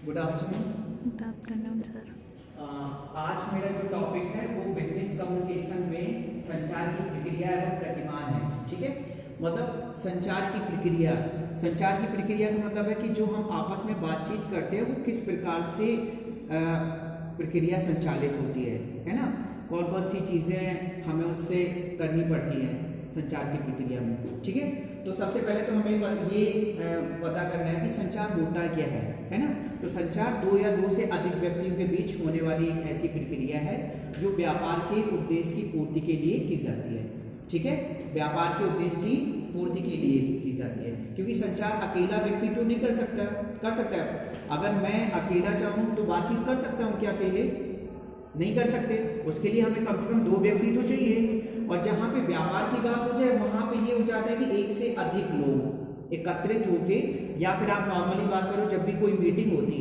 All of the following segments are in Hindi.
Good afternoon. Good afternoon sir. आज मेरा जो टॉपिक है वो बिजनेस कम्युनिकेशन में संचार की प्रक्रिया एवं प्रतिमान है। ठीक है, मतलब संचार की प्रक्रिया का मतलब है कि जो हम आपस में बातचीत करते हैं वो किस प्रकार से प्रक्रिया संचालित होती है ना। कौन कौन सी चीज़ें हमें उससे करनी पड़ती हैं संचार की प्रक्रिया में। ठीक है, तो सबसे पहले तो हमें ये पता करना है कि संचार होता क्या है ना। तो संचार दो या दो से अधिक व्यक्तियों के बीच होने वाली एक ऐसी प्रक्रिया है जो व्यापार के उद्देश्य की पूर्ति के लिए की जाती है। ठीक है, व्यापार के उद्देश्य की पूर्ति के लिए की जाती है, क्योंकि संचार अकेला व्यक्ति तो नहीं कर सकता है। अगर मैं अकेला चाहूँ तो बातचीत कर सकता हूँ, क्या अकेले नहीं कर सकते। उसके लिए हमें कम से कम दो व्यक्ति तो चाहिए। और जहाँ पे व्यापार की बात हो जाए वहां पे ये हो जाता है कि एक से अधिक लोग एकत्रित होके, या फिर आप नॉर्मली बात करो जब भी कोई मीटिंग होती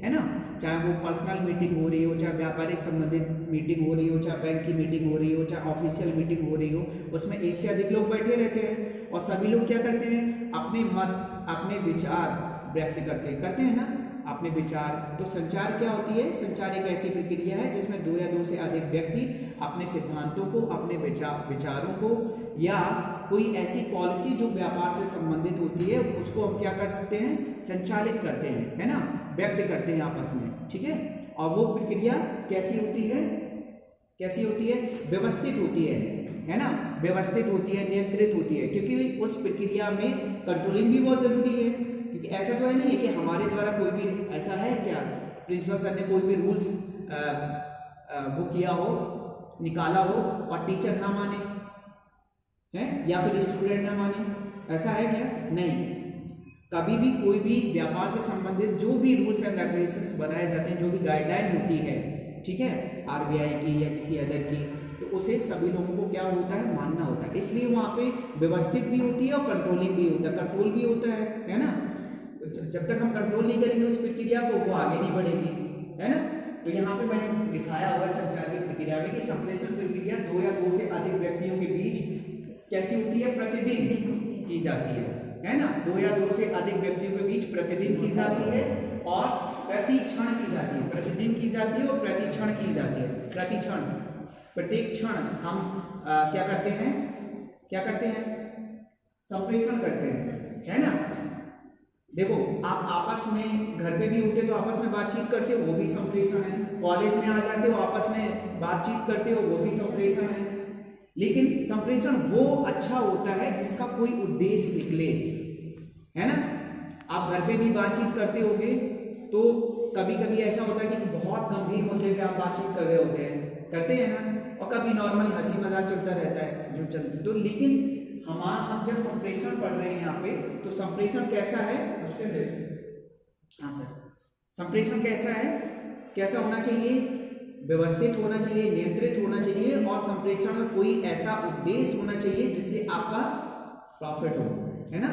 है ना, चाहे वो पर्सनल मीटिंग हो रही हो, चाहे व्यापारिक संबंधित मीटिंग हो रही हो, चाहे बैंक की मीटिंग हो रही हो, चाहे ऑफिशियल मीटिंग हो रही हो, उसमें एक से अधिक लोग बैठे रहते हैं और सभी लोग क्या करते हैं, अपने मत अपने विचार व्यक्त करते हैं ना, अपने विचार। तो संचार क्या होती है? संचार एक ऐसी प्रक्रिया है जिसमें दो या दो से अधिक व्यक्ति अपने सिद्धांतों को, अपने विचारों को, या कोई ऐसी पॉलिसी जो व्यापार से संबंधित होती है उसको हम क्या करते हैं, संचालित करते हैं, है ना, व्यक्त करते हैं आपस में। ठीक है, और वो प्रक्रिया कैसी होती है? व्यवस्थित होती है ना, व्यवस्थित होती है, नियंत्रित होती है, क्योंकि उस प्रक्रिया में कंट्रोलिंग भी बहुत जरूरी है। क्योंकि ऐसा तो है नहीं है कि हमारे द्वारा कोई भी, ऐसा है क्या प्रिंसिपल सर ने कोई भी रूल्स वो किया हो, निकाला हो और टीचर ना माने है, या फिर स्टूडेंट ना माने, ऐसा है क्या? नहीं। कभी भी कोई भी व्यापार से संबंधित जो भी रूल्स एंड रेगुलेशंस बनाए जाते हैं, जो भी गाइडलाइन होती है, ठीक है, आरबीआई की या किसी अदर की, तो उसे सभी लोगों को क्या होता है, मानना होता है। इसलिए वहां पे व्यवस्थित भी होती है और कंट्रोलिंग भी होता है, कंट्रोल भी होता है ना। जब तक हम कंट्रोल नहीं करेंगे उस प्रक्रिया को, वो आगे नहीं बढ़ेगी, है ना। तो यहाँ पे मैंने दिखाया हुआ संचार की प्रक्रिया में कि संप्रेषण प्रक्रिया दो या दो से अधिक व्यक्तियों के बीच कैसी होती है, प्रतिदिन की जाती है ना। दो या दो से अधिक व्यक्तियों के बीच प्रतिदिन की जाती है और प्रति क्षण की जाती है। प्रतिदिन की जाती है और प्रति क्षण की जाती है। प्रति क्षण, प्रत्येक क्षण हम क्या करते हैं, संप्रेषण करते हैं, है ना। देखो, आप आपस में घर पे भी होते तो आपस में बातचीत करते हो, वो भी संप्रेषण है। कॉलेज में आ जाते हो, आपस में बातचीत करते हो, वो भी संप्रेषण है। लेकिन संप्रेषण वो अच्छा होता है जिसका कोई उद्देश्य निकले, है ना। आप घर पे भी बातचीत करते होगे तो कभी कभी ऐसा होता है कि बहुत गंभीर मुद्दे पे आप बातचीत कर रहे करते हैं ना, और कभी नॉर्मल हंसी मजाक चलता रहता है जो चलता, तो लेकिन हम जब संप्रेषण पढ़ रहे हैं यहाँ पे, तो संप्रेषण कैसा है, हाँ सर, संप्रेषण कैसा होना चाहिए, व्यवस्थित होना चाहिए, नियंत्रित होना चाहिए, और संप्रेषण का कोई ऐसा उद्देश्य होना चाहिए जिससे आपका प्रॉफिट हो, है ना।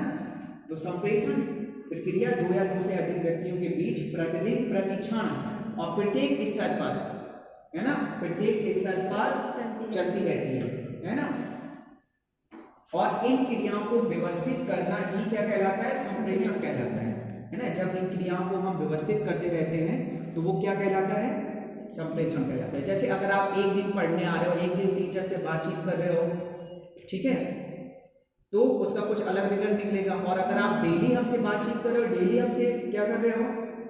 तो संप्रेषण प्रक्रिया दो या दो से अधिक व्यक्तियों के बीच प्रतिदिन, प्रतिक्षण और प्रत्येक स्तर पर, है ना, प्रत्येक स्तर पर चलती रहती है ना। और इन क्रियाओं को व्यवस्थित करना ही क्या कहलाता है, संप्रेषण कहलाता है ना। जब इन क्रियाओं को हम व्यवस्थित करते रहते हैं तो वो क्या कहलाता है, संप्रेषण कहलाता है। जैसे अगर आप एक दिन पढ़ने आ रहे हो, एक दिन टीचर से बातचीत कर रहे हो, ठीक है, तो उसका कुछ अलग रिजल्ट निकलेगा। और अगर आप डेली हमसे बातचीत कर रहे हो, डेली हमसे क्या कर रहे हो,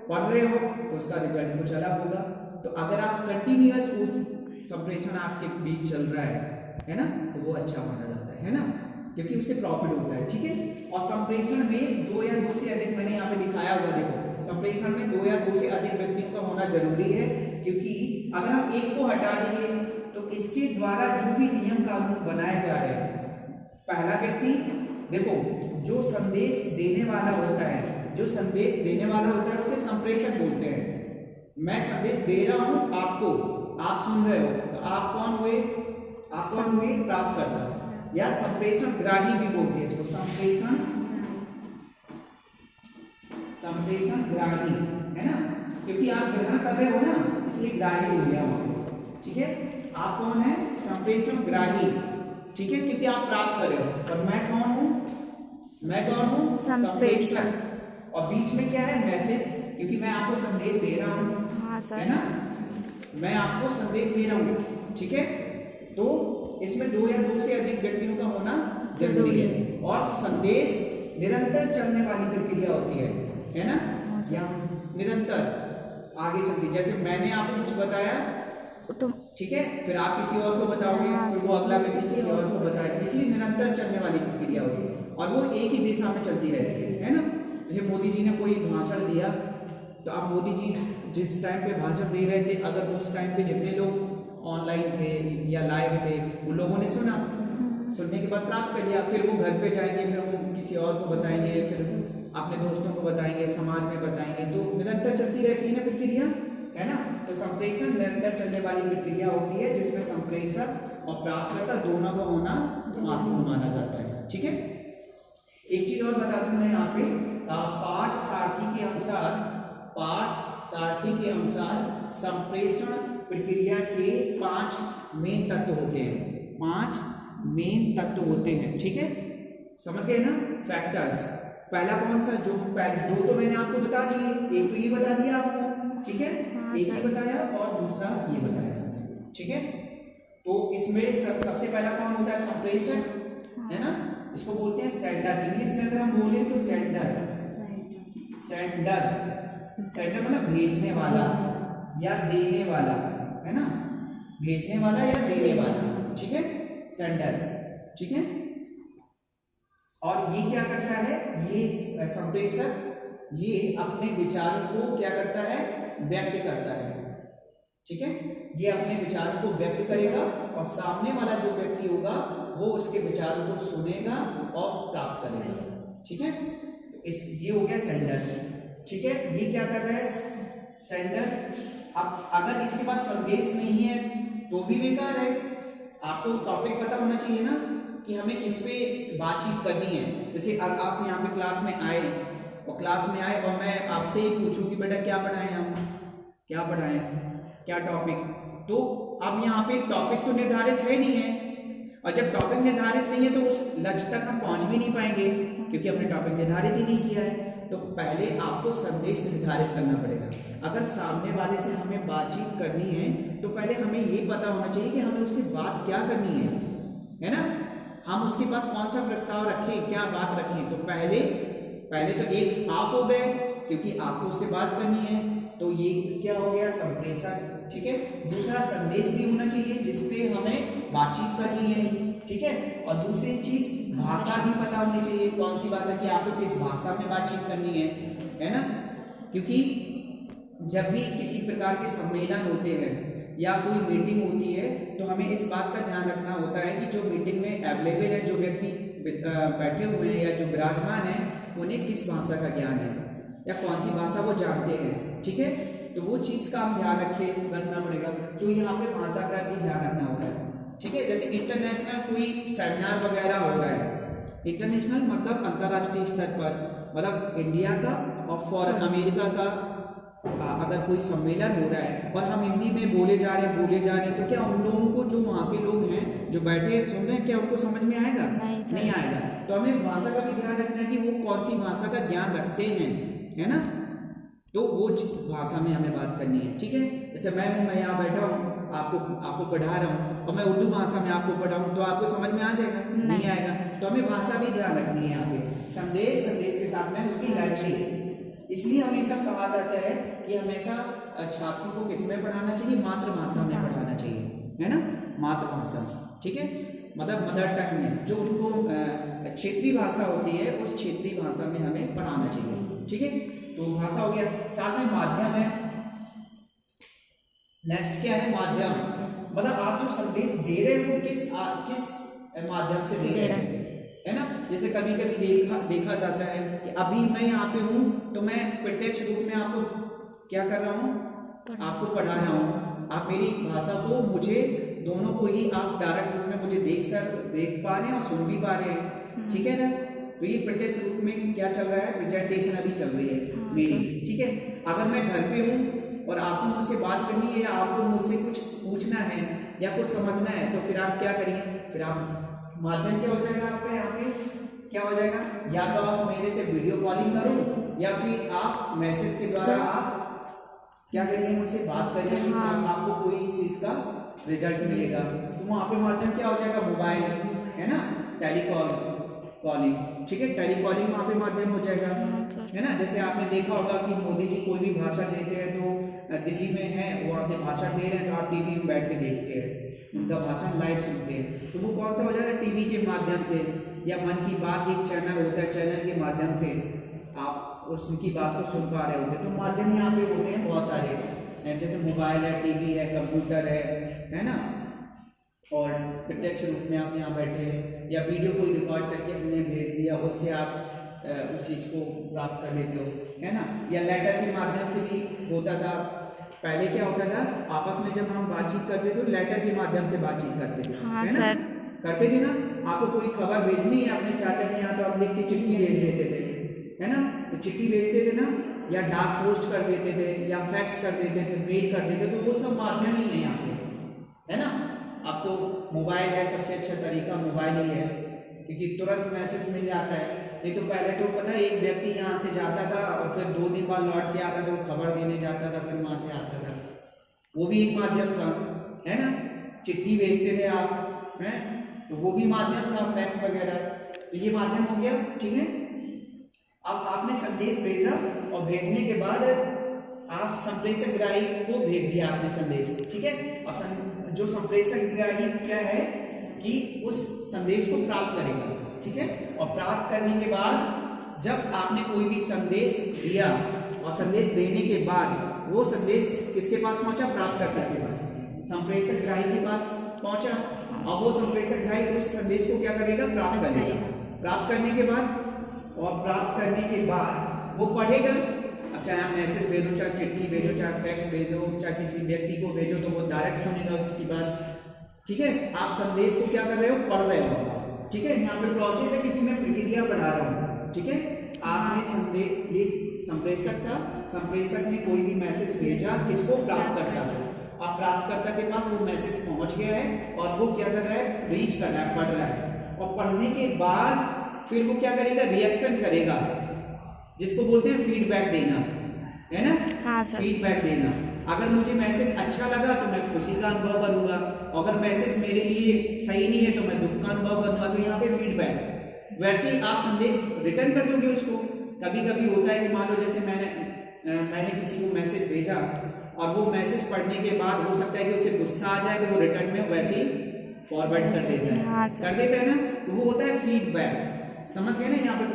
पढ़ रहे हो, तो उसका रिजल्ट कुछ अलग होगा। तो अगर आप कंटिन्यूअस संप्रेषण आपके बीच चल रहा है ना, तो वो अच्छा माना जाता है ना, क्योंकि उससे प्रॉफिट होता है। ठीक है, और संप्रेषण में दो या दो से अधिक, मैंने यहाँ पे दिखाया हुआ, देखो, संप्रेषण में दो या दो से अधिक व्यक्तियों का होना जरूरी है, क्योंकि अगर हम एक को हटा देंगे तो इसके द्वारा जो भी नियम कानून बनाए जा रहे हैं, पहला व्यक्ति, देखो, जो संदेश देने वाला होता है उसे संप्रेषक बोलते हैं। मैं संदेश दे रहा हूं आपको, आप सुन रहे हो, तो आप कौन हुए, प्राप्तकर्ता, या संप्रेषण ग्राही भी बोलते हैं इसको, संप्रेषण ग्राही, है ना, क्योंकि आप ग्रहण कर रहे हो ना, इसलिए ग्राही हो गया वहां। ठीक है, आप कौन है, संप्रेषण ग्राही, ठीक है, क्योंकि आप प्राप्त कर रहे हो। और मैं कौन हूं, संप्रेषण। और बीच में क्या है, मैसेज क्योंकि मैं आपको संदेश दे रहा हूँ, हाँ सर, है ना, मैं आपको संदेश दे रहा हूँ, ठीक है। तो इसमें 2 या 2 से अधिक व्यक्तियों का होना जरूरी है। और संदेश निरंतर चलने वाली प्रक्रिया होती है ना, या निरंतर आगे चलती, जैसे मैंने आपको कुछ बताया तो ठीक है, फिर आप किसी और को बताओगे, फिर वो अगला व्यक्ति किसी और को बताएगा, इसलिए निरंतर चलने वाली प्रक्रिया होती है और वो एक ही दिशा में चलती रहती है ना। जैसे मोदी जी ने कोई भाषण दिया, तो अब मोदी जी जिस टाइम पे भाषण दे रहे थे, अगर उस टाइम पे जितने लोग ऑनलाइन थे या लाइव थे, उन लोगों ने सुना, सुनने के बाद प्राप्त कर लिया, फिर वो घर पे जाएंगे, फिर वो किसी और को बताएंगे, फिर अपने दोस्तों को बताएंगे, समाज में बताएंगे, तो निरंतर चलती रहती है ना प्रक्रिया, है ना। तो संप्रेषण निरंतर चलने वाली प्रक्रिया होती है जिसमें संप्रेषक और प्राप्तकर्ता दोनों का होना महत्वपूर्ण माना जाता है, ठीक है। एक चीज और बता दूं मैं यहाँ पे, पाठ सारथी के अनुसार संप्रेषण प्रक्रिया के 5 मेन तत्व होते हैं, 5 मेन तत्व होते हैं, ठीक है, समझ गए ना, फैक्टर्स। पहला कौन सा, जो 2 तो मैंने आपको बता दिए, एक तो ये बता दिया आपको, ठीक है, एक ये बताया और दूसरा ये बताया, ठीक है। तो इसमें सबसे पहला कौन होता है, संप्रेषक, है ना, इसको बोलते हैं सेंडर, इंग्लिश में अगर हम बोले तो सेंडर मतलब भेजने वाला या देने वाला, है ना, भेजने वाला या देने वाला, ठीक है, सेंडर, ठीक है। और ये क्या करता है, ये संप्रेषक ये अपने विचारों को क्या करता है, व्यक्त करता है, ठीक है, ये अपने विचारों को व्यक्त करेगा और सामने वाला जो व्यक्ति होगा वो उसके विचारों को सुनेगा और प्राप्त करेगा, ठीक है। ये हो गया सेंडर, ठीक है। ये क्या कर रहा है सेंडर, अब अगर इसके पास संदेश नहीं है तो भी बेकार है। आपको टॉपिक पता होना चाहिए ना कि हमें किस पे बातचीत करनी है। जैसे आप यहाँ पे क्लास में आए और मैं आपसे ही पूछूं कि बेटा क्या पढ़ाएं, हम क्या पढ़ाएं, क्या टॉपिक, तो अब यहाँ पे टॉपिक तो निर्धारित है नहीं है, और जब टॉपिक निर्धारित नहीं है तो उस लक्ष्य तक हम पहुंच भी नहीं पाएंगे क्योंकि हमने टॉपिक निर्धारित ही नहीं किया है। तो पहले आपको संदेश निर्धारित करना पड़ेगा। अगर सामने वाले से हमें बातचीत करनी है तो पहले हमें ये पता होना चाहिए कि हमें उससे बात क्या करनी है ना, हम उसके पास कौन सा प्रस्ताव रखें, क्या बात रखें। तो पहले तो एक आप हो गए क्योंकि आपको उससे बात करनी है, तो ये क्या हो गया, संप्रेषक, ठीक है। दूसरा संदेश भी होना चाहिए जिसपे हमें बातचीत करनी है, ठीक है। और दूसरी चीज भाषा भी पता होनी चाहिए, कौन सी भाषा की आपको किस भाषा में बातचीत करनी है ना, क्योंकि जब भी किसी प्रकार के सम्मेलन होते हैं या कोई मीटिंग होती है तो हमें इस बात का ध्यान रखना होता है कि जो मीटिंग में अवेलेबल है, जो व्यक्ति बैठे हुए हैं या जो विराजमान है, उन्हें किस भाषा का ज्ञान है या कौन सी भाषा वो जानते हैं, ठीक है। तो वो चीज का हम ध्यान रखना पड़ेगा। तो यहाँ पे भाषा का भी ध्यान रखना होता है, ठीक है। जैसे इंटरनेशनल कोई सेमिनार वगैरह हो रहा है, इंटरनेशनल मतलब अंतर्राष्ट्रीय स्तर पर, मतलब इंडिया का और फॉरेन अमेरिका का अगर कोई सम्मेलन हो रहा है और हम हिंदी में बोले जा रहे हैं तो क्या उन लोगों को, जो वहाँ के लोग हैं जो बैठे हैं सुन रहे हैं, क्या उनको समझ में आएगा? नहीं आएगा। तो हमें भाषा का भी ध्यान रखना है कि वो कौन सी भाषा का ज्ञान रखते हैं, है ना। तो वो भाषा में हमें बात करनी है, ठीक है। जैसे मैं यहाँ बैठा हूँ, आपको पढ़ा रहा हूँ और मैं उर्दू भाषा में आपको पढ़ाऊँ तो आपको समझ में आ जाएगा? नहीं आएगा। तो हमें भाषा भी ध्यान रखनी है यहाँ पे। संदेश के साथ में उसकी लैंग्वेज, इसलिए हमेशा कहा जाता है कि हमेशा छात्रों को किस में पढ़ाना चाहिए, मातृभाषा में पढ़ाना चाहिए, है ना, मातृभाषा, ठीक है, मतलब मदर टंग में, जो उनको क्षेत्रीय भाषा होती है उस क्षेत्रीय भाषा में हमें पढ़ाना चाहिए, ठीक है। तो भाषा हो गया, साथ में माध्यम है। नेक्स्ट क्या है, माध्यम, मतलब आप जो संदेश दे रहे हो किस माध्यम से दे रहे हैं, है ना। जैसे कभी देखा जाता है कि अभी मैं यहाँ पे हूँ तो मैं प्रत्यक्ष रूप में आपको क्या कर रहा हूँ, आपको पढ़ा रहा हूँ। आप मेरी भाषा को, मुझे दोनों को ही आप डायरेक्ट रूप में मुझे देख पा रहे हैं और सुन भी पा रहे हैं, ठीक है ना। तो ये प्रत्यक्ष रूप में क्या चल रहा है, प्रेजेंटेशन अभी चल रही है मेरी, ठीक है। अगर मैं घर पे हूँ और आपको मुझसे बात करनी है या आपको मुझसे कुछ पूछना है या कुछ समझना है, तो फिर आप क्या करिए, फिर आप माध्यम क्या हो जाएगा आपका, यहाँ पे क्या हो जाएगा, या तो आप मेरे से वीडियो कॉलिंग करो या फिर आप मैसेज के द्वारा आप क्या करिए, मुझसे बात करिए, तब आपको कोई चीज का रिजल्ट मिलेगा। तो वहाँ पे माध्यम क्या हो जाएगा, मोबाइल है ना, कॉलिंग, ठीक है, टेलीकॉलिंग वहाँ पे माध्यम हो जाएगा, है ना। जैसे आपने देखा होगा कि मोदी जी कोई भी भाषण देते हैं तो दिल्ली में है, वहाँ से भाषण दे रहे हैं तो आप टीवी में बैठ के देखते हैं, उनका भाषण लाइव सुनते हैं। तो वो कौन सा हो जाएगा, टीवी के माध्यम से, या मन की बात एक चैनल होता है, चैनल के माध्यम से आप उसकी बात को सुन पा रहे होते हैं। तो माध्यम यहाँ पे होते हैं बहुत सारे, जैसे मोबाइल है, टीवी है, कंप्यूटर है ना, और प्रत्यक्ष रूप में आप यहाँ बैठे हैं, या वीडियो कोई रिकॉर्ड करके हमने भेज दिया, उससे आप उस चीज़ को प्राप्त कर लेते हो, है ना। या लेटर के माध्यम से भी होता था। पहले क्या होता था, आपस में जब हम बातचीत करते थे तो लेटर के माध्यम से बातचीत करते थे, हाँ, है ना, करते थे ना। आपको कोई खबर भेजनी है अपने चाचा के यहाँ तो आप लिख के चिट्ठी भेज देते थे, है ना, तो चिट्ठी भेजते थे ना, या डाक पोस्ट कर देते थे, या फैक्स कर देते थे, मेल कर देते थे, तो वो सब माध्यम ही है यहाँ पे, है ना। अब तो मोबाइल है, सबसे अच्छा तरीका मोबाइल ही है, क्योंकि तुरंत मैसेज मिल जाता है। नहीं तो पहले तो पता है, एक व्यक्ति यहाँ से जाता था और फिर 2 दिन बाद लौट के आता था, वो खबर देने जाता था, फिर वहाँ से आता था, वो भी एक माध्यम था, है ना। चिट्ठी भेजते थे आप, हैं, तो वो भी माध्यम था, फैक्स वगैरह, तो ये माध्यम हो गया, ठीक है। अब आपने संदेश भेजा और भेजने के बाद आप संप्रेषक ग्राही को भेज दिया आपने संदेश, ठीक है। अब जो संप्रेषक ग्राही क्या है कि उस संदेश को प्राप्त करेगा, ठीक है। और प्राप्त करने के बाद जब आपने कोई भी संदेश दिया और संदेश देने के बाद वो संदेश किसके पास पहुंचा, प्राप्तकर्ता के पास, संप्रेषक ग्राही के पास पहुंचा। और वो संप्रेषक ग्राही उस संदेश को क्या करेगा, प्राप्त करेगा। प्राप्त करने के बाद वो पढ़ेगा। अब चाहे आप मैसेज भेजो, चाहे चिट्ठी भेजो, चाहे फैक्स भेजो, चाहे किसी व्यक्ति को भेजो, तो वो डायरेक्ट सुनेगा उसकी बात, ठीक है। आप संदेश को क्या कर रहे हो, पढ़ रहे हो, ठीक है। यहाँ पे प्रोसेस है क्योंकि मैं प्रक्रिया बढ़ा रहा हूँ, ठीक है। आपने संदेश, ये संप्रेषक था, संप्रेषक ने कोई भी मैसेज भेजा, किसको, प्राप्तकर्ता को। अब प्राप्तकर्ता के पास वो मैसेज पहुंच गया है और वो क्या कर रहा है, रीच कर रहा है, पढ़ रहा है। और पढ़ने के बाद फिर वो क्या करेगा, रिएक्शन करेगा, जिसको बोलते हैं फीडबैक देना, है ना। हाँ सर। फीडबैक देना। अगर मुझे मैसेज अच्छा लगा तो मैं खुशी का अनुभव करूंगा, अगर मैसेज मेरे लिए सही नहीं है तो मैं दुख का अनुभव करूंगा। तो यहाँ पे फीडबैक। वैसे ही आप संदेश रिटर्न कर दोगे उसको। कभी कभी होता है कि मान लो जैसे मैंने किसी को मैसेज भेजा और वो मैसेज पढ़ने के बाद हो सकता है कि उसे गुस्सा आ जाए, तो वो रिटर्न में वैसे ही फॉरवर्ड कर देता है, हाँ कर देता है ना। तो वो होता है फीडबैक। समझ गए ना, यहाँ पे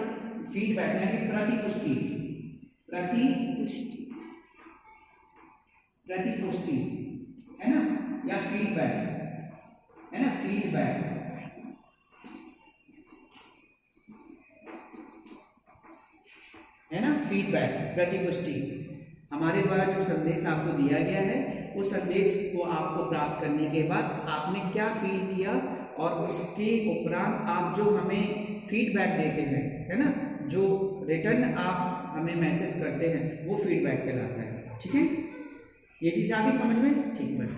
फीडबैक यानी प्रतिपुष्टि, प्रतिपुष्टि, है ना, या फीडबैक, है ना, फीडबैक, है ना, फीडबैक, प्रतिपुष्टि। हमारे द्वारा जो संदेश आपको दिया गया है, उस संदेश को आपको प्राप्त करने के बाद आपने क्या फील किया, और उसके उपरांत आप जो हमें फीडबैक देते हैं, है ना, जो रिटर्न आप हमें मैसेज करते हैं, वो फीडबैक कहलाता है, ठीक है। ये चीज़ आ गई समझ में, ठीक। बस